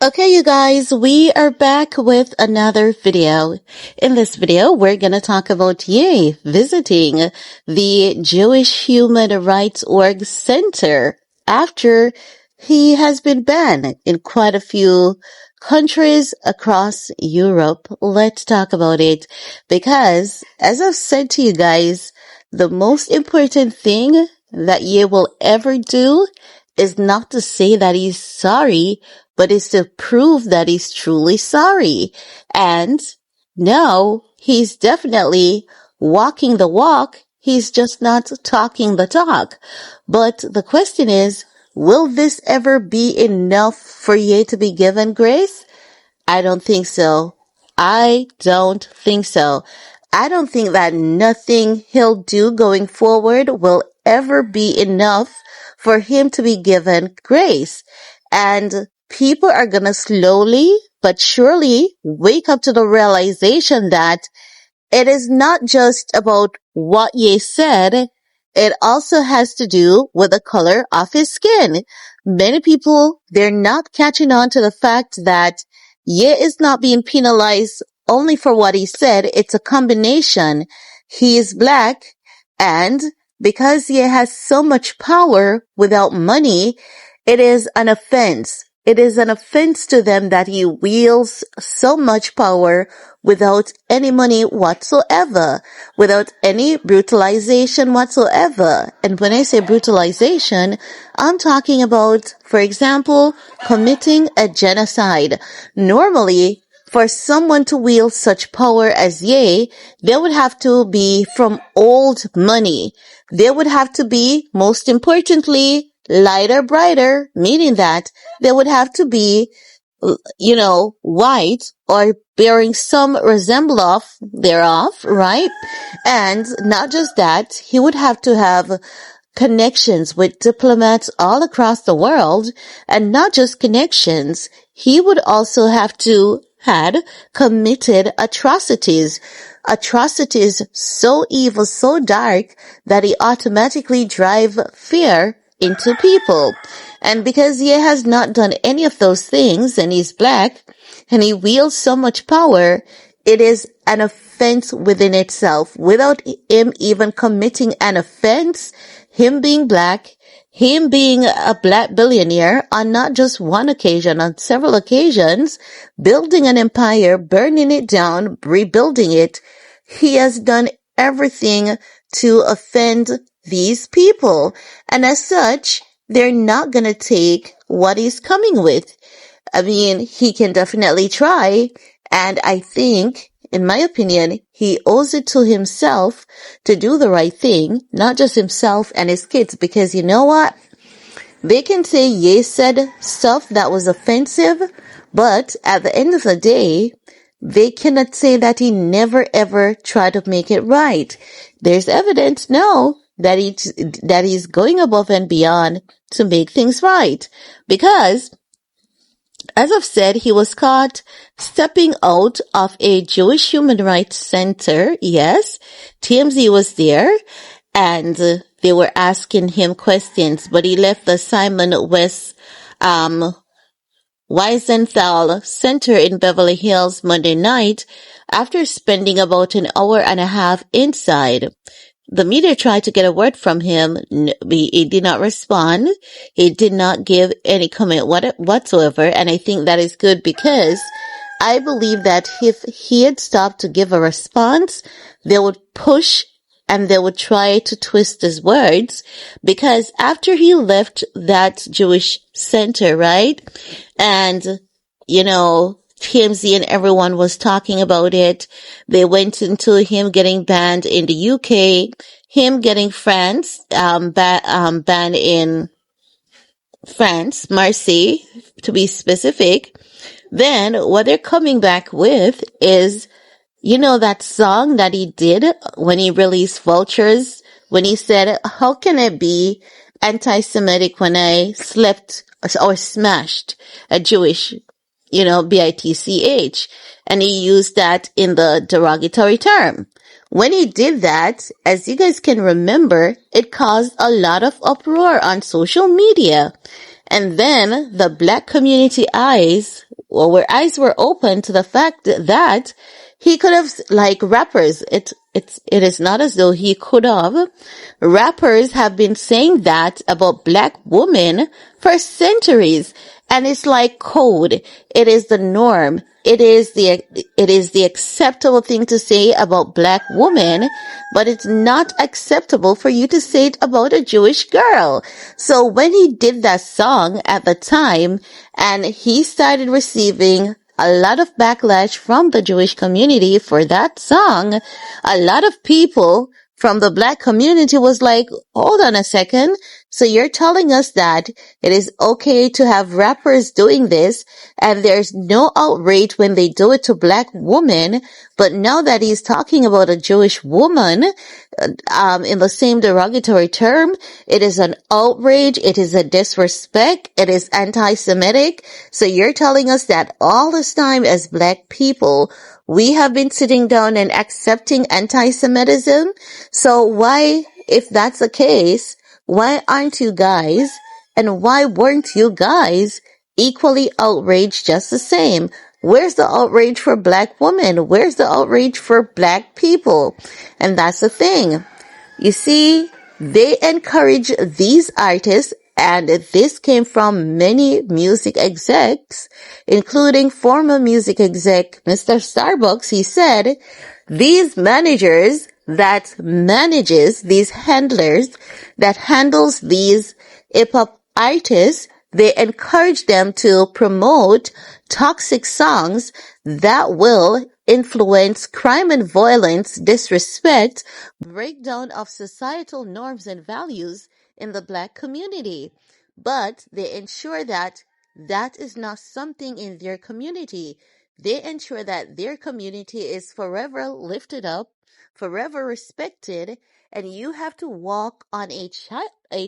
Okay, you guys, we are back with another video. In this video, we're going to talk about Ye visiting the Jewish Human Rights Org Center after he has been banned in quite a few countries across Europe. Let's talk about it because, as I've said to you guys, the most important thing that Ye will ever do is not to say that he's sorry, but is to prove that he's truly sorry. And no, he's definitely walking the walk. He's just not talking the talk. But the question is, will this ever be enough for Ye to be given grace? I don't think so. I don't think so. I don't think that nothing he'll do going forward will ever be enough for him to be given grace. And people are going to slowly but surely wake up to the realization that it is not just about what Ye said. It also has to do with the color of his skin. Many people, they're not catching on to the fact that Ye is not being penalized only for what he said. It's a combination. He is black, and because Ye has so much power without money, it is an offense. It is an offense to them that he wields so much power without any money whatsoever, without any brutalization whatsoever. And when I say brutalization, I'm talking about, for example, committing a genocide. Normally, for someone to wield such power as Ye, they would have to be from old money. They would have to be, most importantly, lighter, brighter, meaning that they would have to be, white or bearing some resemblance thereof, right? And not just that, he would have to have connections with diplomats all across the world, and not just connections, he would also have to had committed atrocities so evil, so dark that he automatically drive fear into people. And because he has not done any of those things, and he's black, and he wields so much power, it is an offense within itself. Without him even committing an offense, him being black, him being a black billionaire on not just one occasion, on several occasions, building an empire, burning it down, rebuilding it, he has done everything to offend these people. And as such, they're not going to take what he's coming with. I mean, he can definitely try. And I think, in my opinion, he owes it to himself to do the right thing, not just himself and his kids, because you know what? They can say Ye said stuff that was offensive, but at the end of the day, they cannot say that he never ever tried to make it right. There's evidence now that he's going above and beyond to make things right. Because, as I've said, he was caught stepping out of a Jewish Human Rights Center. Yes, TMZ was there, and they were asking him questions, but he left the Simon West Wiesenthal Center in Beverly Hills Monday night after spending about an hour and a half inside. The media tried to get a word from him. He did not respond. He did not give any comment whatsoever. And I think that is good, because I believe that if he had stopped to give a response, they would push and they would try to twist his words. Because after he left that Jewish center, right? And, TMZ and everyone was talking about it. They went into him getting banned in the UK, him getting France, banned in France, Marseille, to be specific. Then what they're coming back with is, that song that he did when he released Vultures, when he said, how can it be anti-Semitic when I slept or smashed a Jewish bitch, and he used that in the derogatory term. When he did that, as you guys can remember, it caused a lot of uproar on social media. And then the black community eyes eyes were open to the fact that he could have, like rappers, it is not as though he could have. Rappers have been saying that about black women for centuries. And it's like code. It is the norm. It is the acceptable thing to say about black women, but it's not acceptable for you to say it about a Jewish girl. So when he did that song at the time, and he started receiving a lot of backlash from the Jewish community for that song, a lot of people from the black community was like, hold on a second. So you're telling us that it is okay to have rappers doing this and there's no outrage when they do it to black women. But now that he's talking about a Jewish woman, in the same derogatory term, it is an outrage. It is a disrespect. It is anti-Semitic. So you're telling us that all this time as black people, we have been sitting down and accepting anti-Semitism. So why, if that's the case, why aren't you guys, and why weren't you guys equally outraged just the same? Where's the outrage for black women? Where's the outrage for black people? And that's the thing. You see, they encourage these artists, and this came from many music execs, including former music exec Mr. Starbucks. He said, these managers that manages, these handlers that handles these hip-hop artists, they encourage them to promote toxic songs that will influence crime and violence, disrespect, breakdown of societal norms and values in the black community. But they ensure that that is not something in their community. They ensure that their community is forever lifted up, forever respected, and you have to walk on a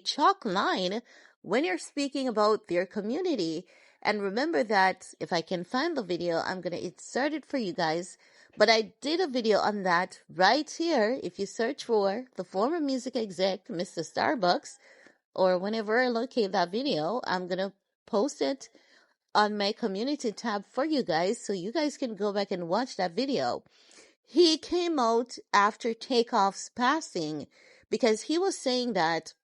chalk line when you're speaking about their community. And remember that if I can find the video, I'm going to insert it for you guys. But I did a video on that right here. If you search for the former music exec, Mr. Starbucks, or whenever I locate that video, I'm going to post it on my community tab for you guys so you guys can go back and watch that video. He came out after Takeoff's passing because he was saying that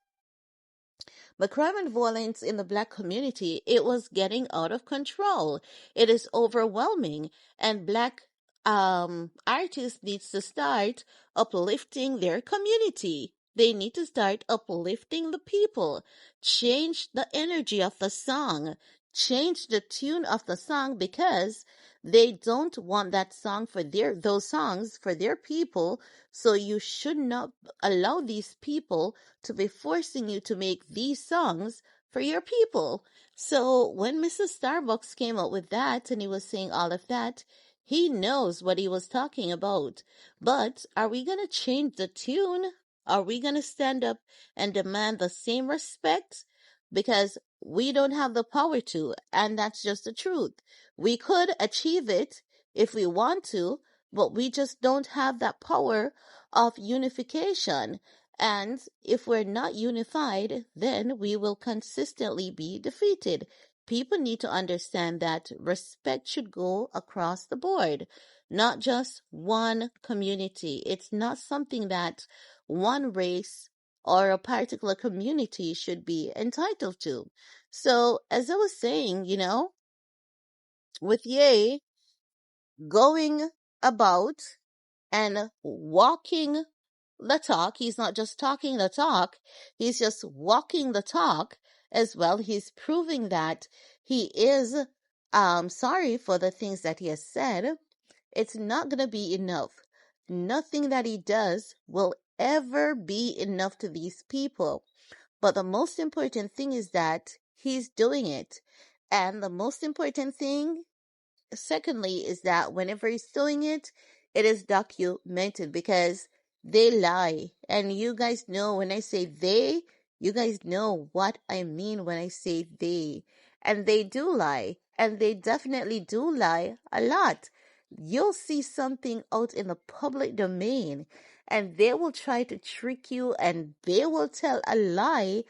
the crime and violence in the black community, it was getting out of control. It is overwhelming, and black artists needs to start uplifting their community. They need to start uplifting the people, change the energy of the song, change the tune of the song, because they don't want that song for those songs for their people. So you should not allow these people to be forcing you to make these songs for your people. So when Mrs. Starbucks came up with that and he was saying all of that, he knows what he was talking about. But are we going to change the tune? Are we going to stand up and demand the same respect? Because we don't have the power to, and that's just the truth. We could achieve it if we want to, but we just don't have that power of unification. And if we're not unified, then we will consistently be defeated. People need to understand that respect should go across the board, not just one community. It's not something that one race or a particular community should be entitled to. So, as I was saying, with Ye going about and walking the talk, he's not just talking the talk, he's just walking the talk as well. He's proving that he is sorry for the things that he has said. It's not going to be enough. Nothing that he does will ever be enough to these people. But the most important thing is that he's doing it. And the most important thing, secondly, is that whenever he's doing it, it is documented, because they lie. And you guys know when I say they, you guys know what I mean when I say they. And they do lie. And they definitely do lie a lot. You'll see something out in the public domain, and they will try to trick you, and they will tell a lie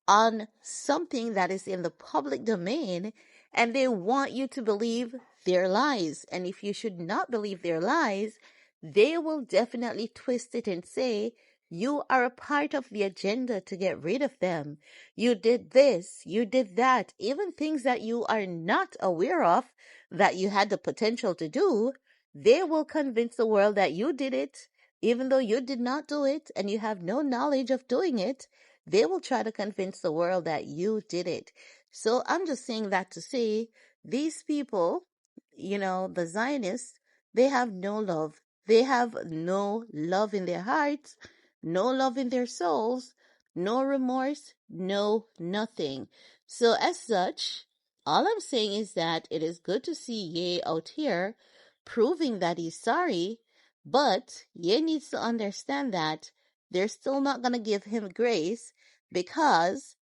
on something that is in the public domain, and they want you to believe their lies. And if you should not believe their lies, they will definitely twist it and say, you are a part of the agenda to get rid of them. You did this, you did that, even things that you are not aware of that you had the potential to do. They will convince the world that you did it, even though you did not do it and you have no knowledge of doing it. They will try to convince the world that you did it. So I'm just saying that to say these people, the Zionists, they have no love. They have no love in their hearts, no love in their souls, no remorse, no nothing. So as such, all I'm saying is that it is good to see Ye out here proving that he's sorry, but Ye needs to understand that they're still not going to give him grace because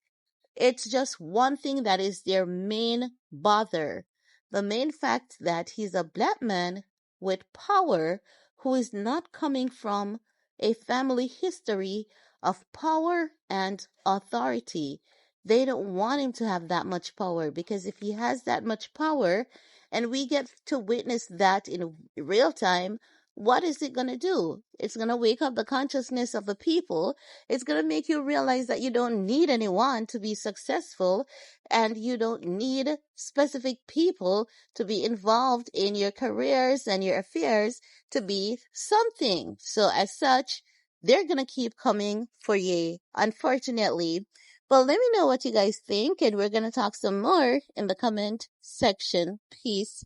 it's just one thing that is their main bother. The main fact that he's a black man with power who is not coming from a family history of power and authority. They don't want him to have that much power because if he has that much power and we get to witness that in real time, what is it going to do? It's going to wake up the consciousness of the people. It's going to make you realize that you don't need anyone to be successful and you don't need specific people to be involved in your careers and your affairs to be something. So as such, they're going to keep coming for you, unfortunately. But let me know what you guys think, and we're going to talk some more in the comment section. Peace.